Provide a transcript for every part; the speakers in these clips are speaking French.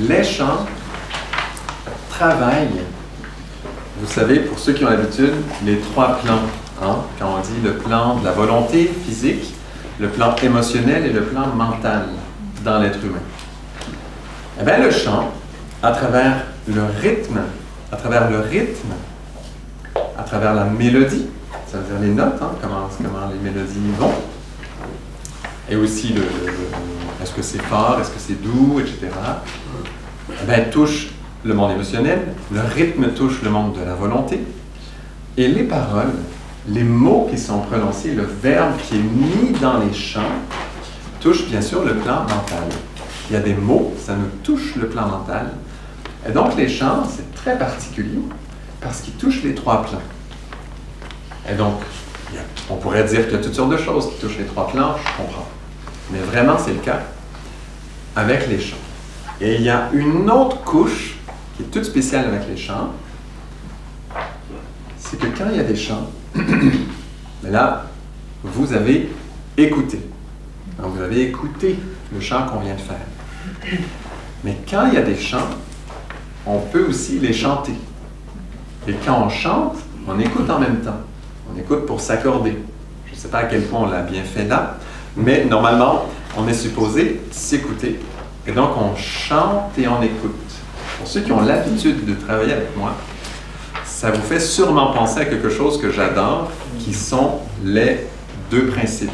Les chants travaillent, vous savez, pour ceux qui ont l'habitude, les trois plans. Hein? Quand on dit le plan de la volonté physique, le plan émotionnel et le plan mental dans l'être humain. Eh bien, le chant, à travers le rythme, à travers la mélodie, ça veut dire les notes, hein, comment les mélodies vont, et aussi est-ce que c'est fort, est-ce que c'est doux, etc. Eh bien, touche le monde émotionnel, le rythme touche le monde de la volonté, et les paroles, les mots qui sont prononcés, le verbe qui est mis dans les chants, touche bien sûr le plan mental. Il y a des mots, ça nous touche le plan mental. Et donc les chants, c'est très particulier parce qu'ils touchent les trois plans. Et donc, on pourrait dire qu'il y a toutes sortes de choses qui touchent les trois plans, je comprends. Mais vraiment, c'est le cas avec les chants. Et il y a une autre couche qui est toute spéciale avec les chants, c'est que quand il y a des chants, mais là, vous avez écouté. Donc, vous avez écouté le chant qu'on vient de faire. Mais quand il y a des chants, on peut aussi les chanter. Et quand on chante, on écoute en même temps. On écoute pour s'accorder. Je ne sais pas à quel point on l'a bien fait là, mais normalement, on est supposé s'écouter. Et donc, on chante et on écoute. Pour ceux qui ont l'habitude de travailler avec moi, ça vous fait sûrement penser à quelque chose que j'adore, qui sont les deux principes.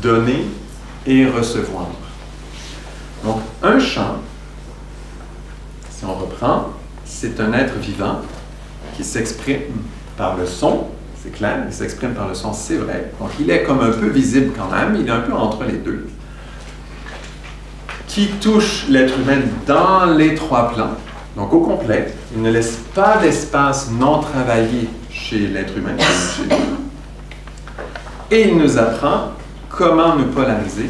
Donner et recevoir. Donc, un chant, si on reprend, c'est un être vivant qui s'exprime par le son, c'est clair, il s'exprime par le son, c'est vrai. Donc, il est comme un peu visible quand même, il est un peu entre les deux. Qui touche l'être humain dans les trois plans, donc au complet, il ne laisse pas d'espace non travaillé chez l'être humain, chez nous. Et il nous apprend comment nous polariser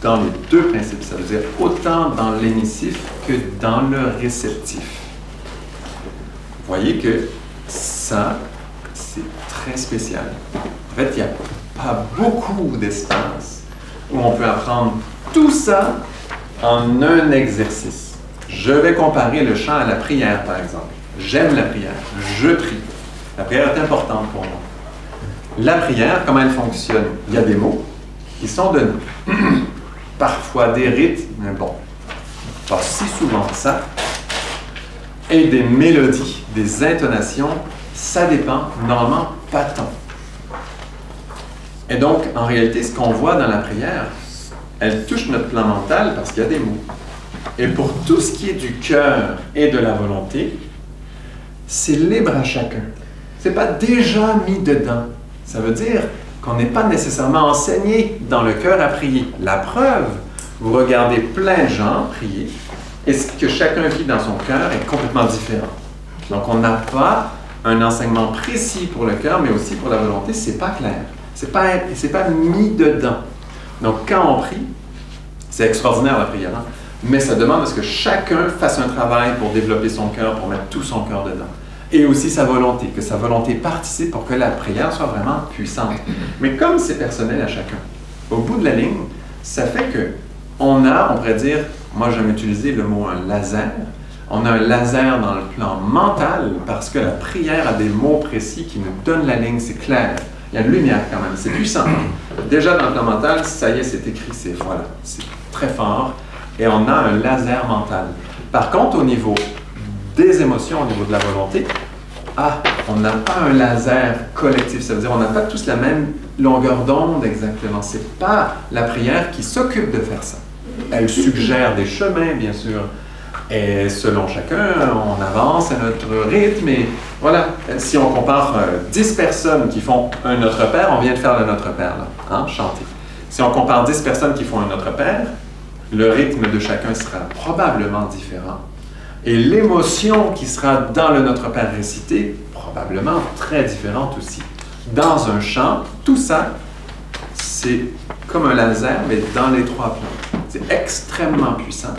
dans les deux principes, ça veut dire autant dans l'émissif que dans le réceptif. Vous voyez que ça, c'est très spécial. En fait, il n'y a pas beaucoup d'espace où on peut apprendre tout ça en un exercice. Je vais comparer le chant à la prière, par exemple. J'aime la prière, je prie. La prière est importante pour moi. La prière, comment elle fonctionne? Il y a des mots qui sont donnés. Parfois des rythmes, mais bon, pas si souvent que ça. Et des mélodies, des intonations, ça dépend, normalement pas tant. Et donc, en réalité, ce qu'on voit dans la prière, elle touche notre plan mental parce qu'il y a des mots. Et pour tout ce qui est du cœur et de la volonté, c'est libre à chacun. Ce n'est pas déjà mis dedans. Ça veut dire qu'on n'est pas nécessairement enseigné dans le cœur à prier. La preuve, vous regardez plein de gens prier, et ce que chacun vit dans son cœur est complètement différent. Donc, on n'a pas un enseignement précis pour le cœur, mais aussi pour la volonté, c'est pas clair. C'est pas mis dedans. Donc, quand on prie, c'est extraordinaire la prière, hein? Mais ça demande à ce que chacun fasse un travail pour développer son cœur, pour mettre tout son cœur dedans. Et aussi sa volonté, que sa volonté participe pour que la prière soit vraiment puissante. Mais comme c'est personnel à chacun, au bout de la ligne, ça fait que on pourrait dire, moi j'aime utiliser le mot un laser, on a un laser dans le plan mental parce que la prière a des mots précis qui nous donnent la ligne, c'est clair. Il y a une lumière quand même, c'est puissant. Déjà dans le plan mental, ça y est, c'est écrit, c'est très fort. Et on a un laser mental. Par contre, au niveau des émotions, au niveau de la volonté, on n'a pas un laser collectif. Ça veut dire qu'on n'a pas tous la même longueur d'onde exactement. Ce n'est pas la prière qui s'occupe de faire ça. Elle suggère des chemins, bien sûr. Et selon chacun, on avance à notre rythme. Et voilà, si on compare 10 personnes qui font un Notre Père, on vient de faire le Notre Père, là, hein, chanter. Si on compare 10 personnes qui font un Notre Père, le rythme de chacun sera probablement différent. Et l'émotion qui sera dans le Notre Père récité, probablement très différente aussi. Dans un chant, tout ça, c'est comme un laser, mais dans les trois plans. C'est extrêmement puissant.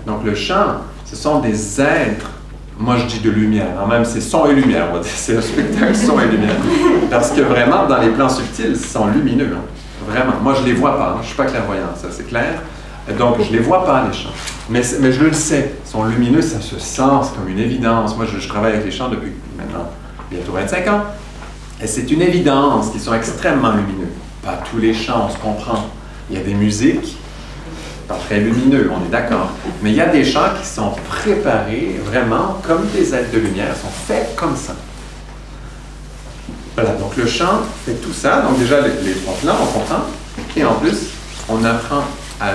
Donc le chant, ce sont des êtres, moi je dis de lumière, hein, même c'est son et lumière, on va dire, c'est un spectacle son et lumière. Parce que vraiment, dans les plans subtils, ils sont lumineux. Hein. Vraiment, moi je ne les vois pas, hein, je ne suis pas clairvoyant, ça c'est clair. Et donc, je ne les vois pas, les chants. Mais je le sais. Ils sont lumineux, ça se sent, c'est comme une évidence. Moi, je travaille avec les chants depuis maintenant bientôt 25 ans. Et c'est une évidence qu'ils sont extrêmement lumineux. Pas tous les chants, on se comprend. Il y a des musiques pas très lumineux, on est d'accord. Mais il y a des chants qui sont préparés vraiment comme des êtres de lumière, sont faits comme ça. Voilà, donc le chant fait tout ça. Donc déjà, les trois plans, on comprend. Et en plus, on apprend à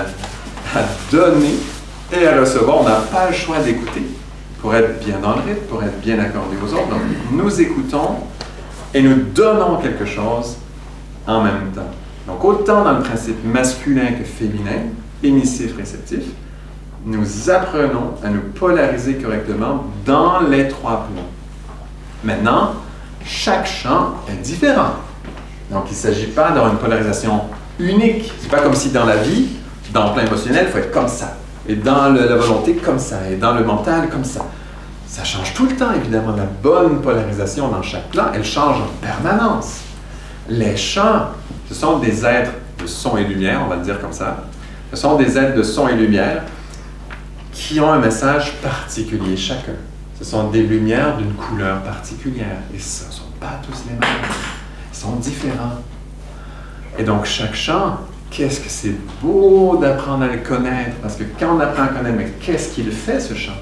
donner et à recevoir. On n'a pas le choix d'écouter pour être bien dans le rythme, pour être bien accordé aux autres. Donc, nous écoutons et nous donnons quelque chose en même temps. Donc, autant dans le principe masculin que féminin, émissif, réceptif, nous apprenons à nous polariser correctement dans les trois plans. Maintenant, chaque chant est différent. Donc, il ne s'agit pas d'avoir une polarisation unique. Ce n'est pas comme si dans la vie, dans le plan émotionnel, il faut être comme ça. Et dans la volonté, comme ça. Et dans le mental, comme ça. Ça change tout le temps, évidemment. La bonne polarisation dans chaque plan, elle change en permanence. Les chants, ce sont des êtres de son et lumière, on va le dire comme ça. Ce sont des êtres de son et lumière qui ont un message particulier chacun. Ce sont des lumières d'une couleur particulière. Et ce ne sont pas tous les mêmes. Ils sont différents. Et donc, chaque chant, qu'est-ce que c'est beau d'apprendre à le connaître. Parce que quand on apprend à connaître, mais qu'est-ce qu'il fait, ce chant?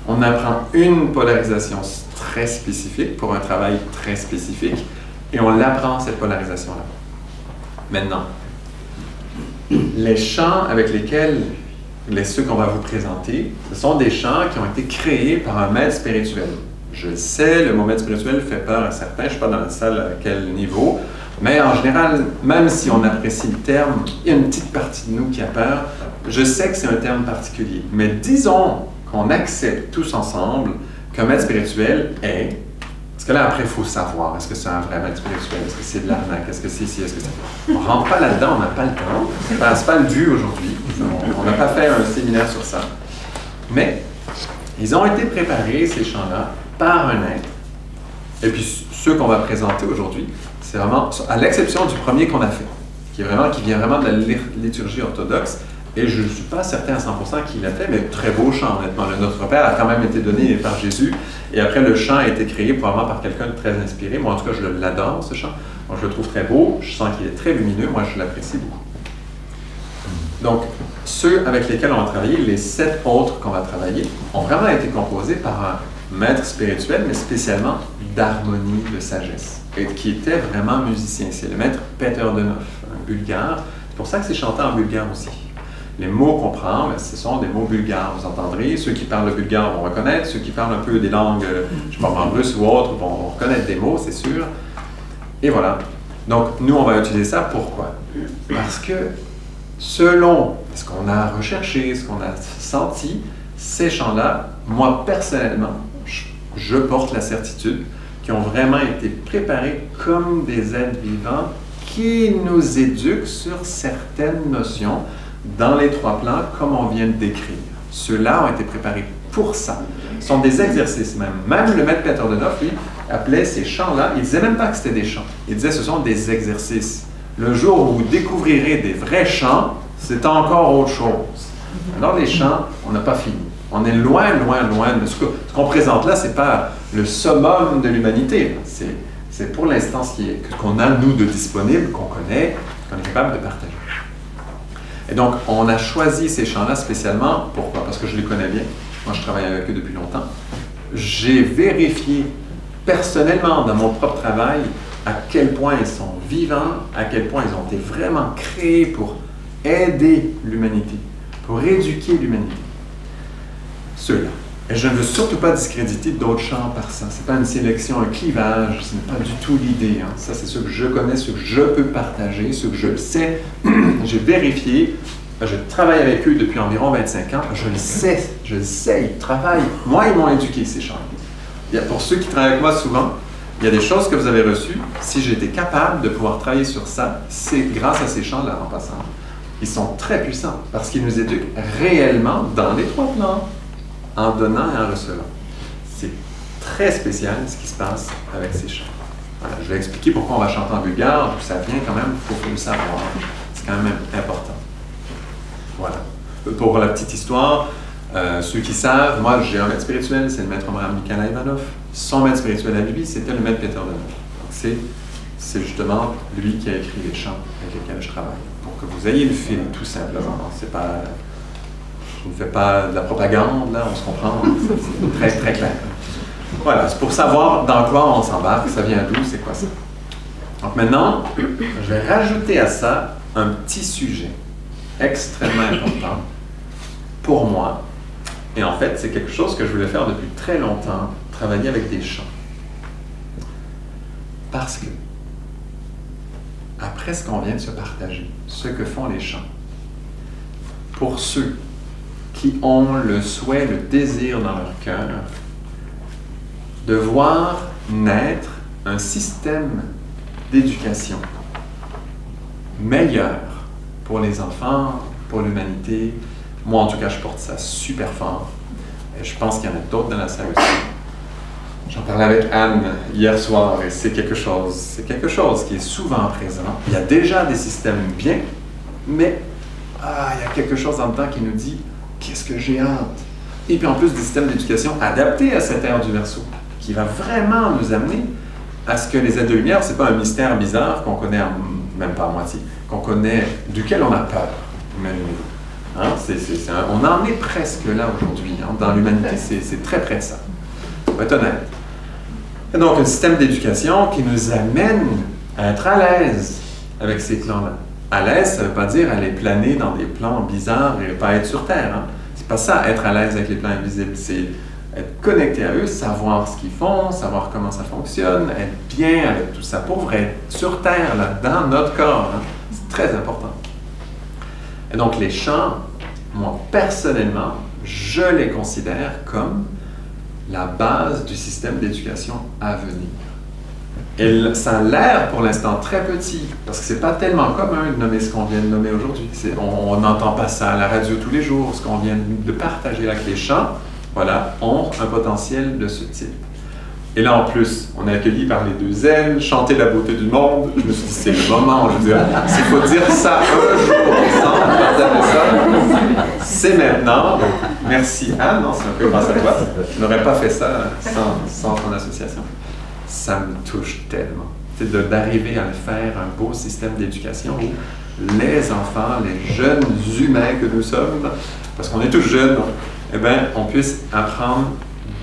On apprend une polarisation très spécifique pour un travail très spécifique. Et on l'apprend, cette polarisation-là. Maintenant, les chants avec lesquels, ceux qu'on va vous présenter, ce sont des chants qui ont été créés par un maître spirituel. Je le sais, le mot maître spirituel fait peur à certains, je ne sais pas dans la salle à quel niveau, mais en général, même si on apprécie le terme, il y a une petite partie de nous qui a peur. Je sais que c'est un terme particulier, mais disons qu'on accepte tous ensemble qu'un maître spirituel est... Parce que là, après, il faut savoir, est-ce que c'est un vrai maître spirituel? Est-ce que c'est de l'arnaque? Est-ce que c'est ici? Est-ce que c'est... On ne rentre pas là-dedans, on n'a pas le temps. Enfin, ce n'est pas le but aujourd'hui. On n'a pas fait un séminaire sur ça. Mais ils ont été préparés, ces chants-là, par un être. Et puis, ceux qu'on va présenter aujourd'hui, c'est vraiment, à l'exception du premier qu'on a fait, qui vient vraiment de la liturgie orthodoxe, et je ne suis pas certain à 100% qui l'a fait, mais très beau chant, honnêtement. Le Notre Père a quand même été donné par Jésus, et après, le chant a été créé probablement par quelqu'un de très inspiré. Moi, en tout cas, je l'adore, ce chant. Moi, je le trouve très beau, je sens qu'il est très lumineux, moi, je l'apprécie beaucoup. Donc, ceux avec lesquels on va travailler, les 7 autres qu'on va travailler, ont vraiment été composés par un maître spirituel, mais spécialement d'harmonie, de sagesse, et qui était vraiment musicien. C'est le maître Peter Denov, un bulgare. C'est pour ça que c'est chanté en bulgare aussi. Les mots qu'on prend, ce sont des mots bulgares, vous entendrez. Ceux qui parlent le bulgare vont reconnaître, ceux qui parlent un peu des langues, je sais pas, en russe ou autre, vont reconnaître des mots, c'est sûr. Et voilà. Donc, nous, on va utiliser ça. Pourquoi? Parce que, selon ce qu'on a recherché, ce qu'on a senti, ces chants-là, moi, personnellement, je porte la certitude qu'ils ont vraiment été préparés comme des êtres vivants qui nous éduquent sur certaines notions dans les 3 plans, comme on vient de décrire. Ceux-là ont été préparés pour ça. Ce sont des exercices même. Même le maître Peter Denov, lui, appelait ces chants-là, il ne disait même pas que c'était des chants. Il disait que ce sont des exercices. Le jour où vous découvrirez des vrais chants, c'est encore autre chose. Alors les chants, on n'a pas fini. On est loin, loin, loin. Ce qu'on présente là, ce n'est pas le summum de l'humanité. C'est pour l'instant ce qu'on a, nous, de disponible, qu'on connaît, qu'on est capable de partager. Et donc, on a choisi ces chants-là spécialement. Pourquoi? Parce que je les connais bien. Moi, je travaille avec eux depuis longtemps. J'ai vérifié personnellement dans mon propre travail à quel point ils sont vivants, à quel point ils ont été vraiment créés pour aider l'humanité, pour éduquer l'humanité. Ceux-là. Et je ne veux surtout pas discréditer d'autres chants par ça. Ce n'est pas une sélection, un clivage, ce n'est pas du tout l'idée. Hein. Ça, c'est ce que je connais, ce que je peux partager, ce que je le sais. J'ai vérifié. Je travaille avec eux depuis environ 25 ans. Je le sais, ils travaillent. Moi, ils m'ont éduqué, ces chants. Pour ceux qui travaillent avec moi souvent, il y a des choses que vous avez reçues. Si j'étais capable de pouvoir travailler sur ça, c'est grâce à ces chants-là, en passant. Ils sont très puissants parce qu'ils nous éduquent réellement dans les 3 plans, en donnant et en recevant. C'est très spécial ce qui se passe avec ces chants. Voilà, je vais expliquer pourquoi on va chanter en bulgare, d'où ça vient quand même, il faut le savoir. C'est quand même important. Voilà. Pour la petite histoire, ceux qui savent, moi, j'ai un maître spirituel, c'est le maître Abraham Nikolai Ivanov. Son maître spirituel à lui, c'était le maître Peter Deneuf. Donc, c'est justement lui qui a écrit les chants avec lesquels je travaille. Pour que vous ayez le fil, tout simplement. C'est pas... Je ne fais pas de la propagande, là, on se comprend. C'est très, très clair. Voilà, c'est pour savoir dans quoi on s'embarque, ça vient d'où, c'est quoi ça. Donc maintenant, je vais rajouter à ça un petit sujet extrêmement important pour moi. Et en fait, c'est quelque chose que je voulais faire depuis très longtemps, travailler avec des chants. Parce que, après ce qu'on vient de se partager, ce que font les chants, pour ceux qui ont le souhait, le désir dans leur cœur, de voir naître un système d'éducation meilleur pour les enfants, pour l'humanité. Moi, en tout cas, je porte ça super fort. Et je pense qu'il y en a d'autres dans la salle aussi. J'en parlais avec Anne hier soir et c'est quelque chose qui est souvent présent. Il y a déjà des systèmes bien, mais il y a quelque chose en dedans qui nous dit « qu'est-ce que j'ai hâte ?» Et puis en plus, des systèmes d'éducation adaptés à cette ère du Verseau, qui va vraiment nous amener à ce que les aides de lumière, c'est pas un mystère bizarre qu'on connaît même pas à moitié, qu'on connaît, duquel on a peur, imaginez-vous. Hein? On en est presque là aujourd'hui, hein? Dans l'humanité, c'est très près de ça. On va être honnête. Et donc, un système d'éducation qui nous amène à être à l'aise avec ces plans-là. À l'aise, ça ne veut pas dire aller planer dans des plans bizarres et pas être sur Terre. Hein? C'est pas ça, être à l'aise avec les plans invisibles. C'est être connecté à eux, savoir ce qu'ils font, savoir comment ça fonctionne, être bien avec tout ça, pour vrai, être sur Terre, là, dans notre corps. Hein? C'est très important. Et donc, les chants, moi, personnellement, je les considère comme la base du système d'éducation à venir. Et ça a l'air pour l'instant très petit, parce que c'est pas tellement commun de nommer ce qu'on vient de nommer aujourd'hui. On n'entend pas ça à la radio tous les jours, ce qu'on vient de partager avec les chants, voilà, ont un potentiel de ce type. Et là, en plus, on est accueillis par les deux ailes, chanter la beauté du monde. Je me suis dit, c'est le moment, je veux dire, s'il faut dire ça un jour ensemble, partager ça, c'est maintenant. Donc, merci Anne, non, c'est un peu grâce à toi. Je n'aurais pas fait ça sans ton association. Ça me touche tellement. C'est d'arriver à faire un beau système d'éducation où les enfants, les jeunes humains que nous sommes, parce qu'on est tous jeunes, eh bien, on puisse apprendre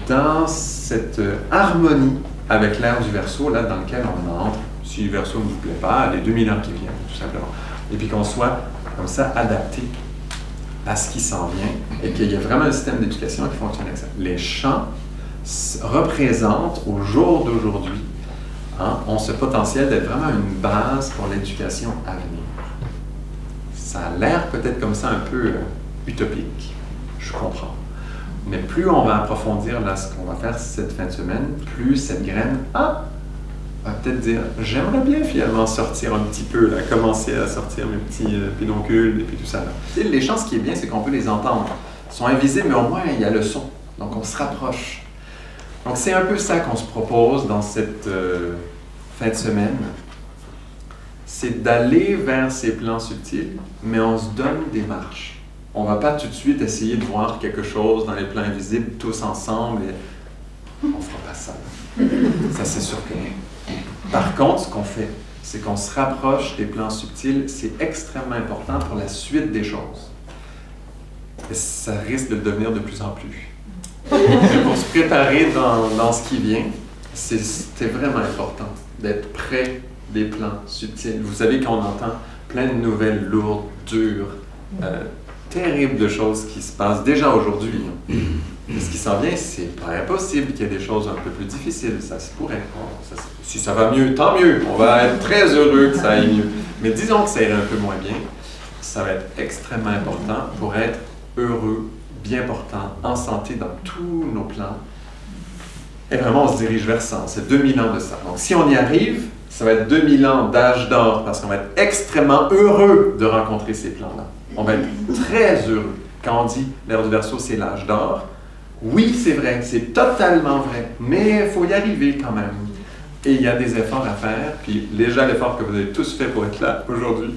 dans cette harmonie avec l'ère du Verseau, là, dans lequel on entre, si le Verseau ne vous plaît pas, les 2000 ans qui viennent, tout simplement. Et puis qu'on soit, comme ça, adapté à ce qui s'en vient et qu'il y ait vraiment un système d'éducation qui fonctionne avec ça. Les chants représentent, au jour d'aujourd'hui, ont ce potentiel d'être vraiment une base pour l'éducation à venir. Ça a l'air peut-être comme ça un peu utopique, je comprends. Mais plus on va approfondir là ce qu'on va faire cette fin de semaine, plus cette graine va peut-être dire « j'aimerais bien finalement sortir un petit peu, là, commencer à sortir mes petits pédoncules et puis tout ça. » Les chants, ce qui est bien, c'est qu'on peut les entendre. Ils sont invisibles, mais au moins il y a le son. Donc on se rapproche. Donc c'est un peu ça qu'on se propose dans cette fin de semaine. C'est d'aller vers ces plans subtils, mais on se donne des marches. On ne va pas tout de suite essayer de voir quelque chose dans les plans invisibles tous ensemble. Et on ne fera pas ça. Ça, c'est sûr que non. Par contre, ce qu'on fait, c'est qu'on se rapproche des plans subtils. C'est extrêmement important pour la suite des choses. Et ça risque de le devenir de plus en plus. Mais pour se préparer dans ce qui vient, c'était vraiment important d'être près des plans subtils. Vous savez qu'on entend plein de nouvelles lourdes, dures, terribles de choses qui se passent déjà aujourd'hui. Et ce qui s'en vient, c'est pas impossible qu'il y ait des choses un peu plus difficiles. Ça se pourrait. Si ça va mieux, tant mieux. On va être très heureux que ça aille mieux. Mais disons que ça irait un peu moins bien. Ça va être extrêmement important pour être heureux, bien portant, en santé dans tous nos plans. Et vraiment, on se dirige vers ça. C'est 2000 ans de ça. Donc, si on y arrive, ça va être 2000 ans d'âge d'or parce qu'on va être extrêmement heureux de rencontrer ces plans-là. On va être très heureux. Quand on dit l'ère du Verseau, c'est l'âge d'or, oui, c'est vrai, c'est totalement vrai, mais il faut y arriver quand même. Et il y a des efforts à faire, puis déjà l'effort que vous avez tous fait pour être là aujourd'hui,